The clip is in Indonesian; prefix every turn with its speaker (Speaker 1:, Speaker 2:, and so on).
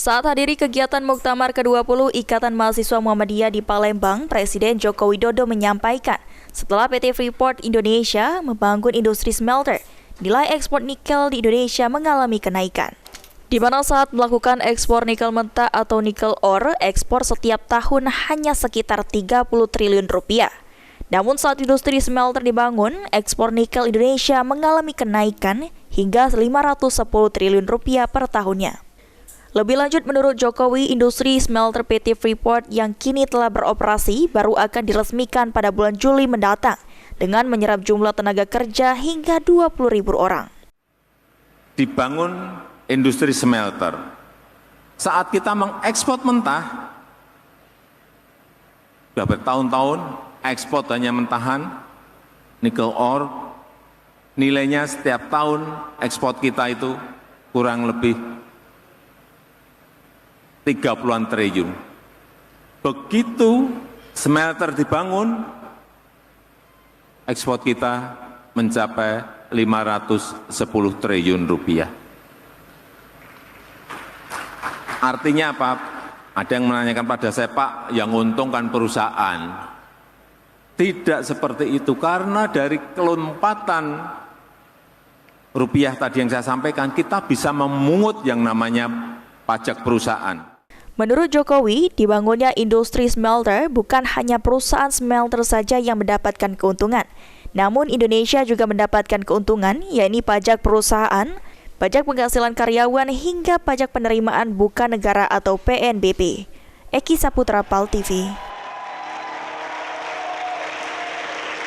Speaker 1: Saat hadiri kegiatan Muktamar ke-20 Ikatan Mahasiswa Muhammadiyah di Palembang, Presiden Joko Widodo menyampaikan, setelah PT Freeport Indonesia membangun industri smelter, nilai ekspor nikel di Indonesia mengalami kenaikan. Di mana saat melakukan ekspor nikel mentah atau nikel ore, ekspor setiap tahun hanya sekitar 30 triliun rupiah. Namun saat industri smelter dibangun, ekspor nikel Indonesia mengalami kenaikan hingga 510 triliun rupiah per tahunnya. Lebih lanjut, menurut Jokowi, industri smelter PT Freeport yang kini telah beroperasi baru akan diresmikan pada bulan Juli mendatang dengan menyerap jumlah tenaga kerja hingga 20.000 orang.
Speaker 2: Dibangun industri smelter. Saat kita mengekspor mentah, sudah bertahun-tahun ekspor hanya mentahan, nikel ore, nilainya setiap tahun ekspor kita itu kurang lebih 30-an triliun. Begitu smelter dibangun, ekspor kita mencapai 510 triliun rupiah. Artinya apa? Ada yang menanyakan pada saya, Pak, yang untung kan perusahaan. Tidak seperti itu, karena dari kelompatan rupiah tadi yang saya sampaikan, kita bisa memungut yang namanya pajak perusahaan.
Speaker 1: Menurut Jokowi, dibangunnya industri smelter bukan hanya perusahaan smelter saja yang mendapatkan keuntungan, namun Indonesia juga mendapatkan keuntungan, yakni pajak perusahaan, pajak penghasilan karyawan, hingga pajak penerimaan bukan negara atau PNBP. Eki Saputra, PAL TV.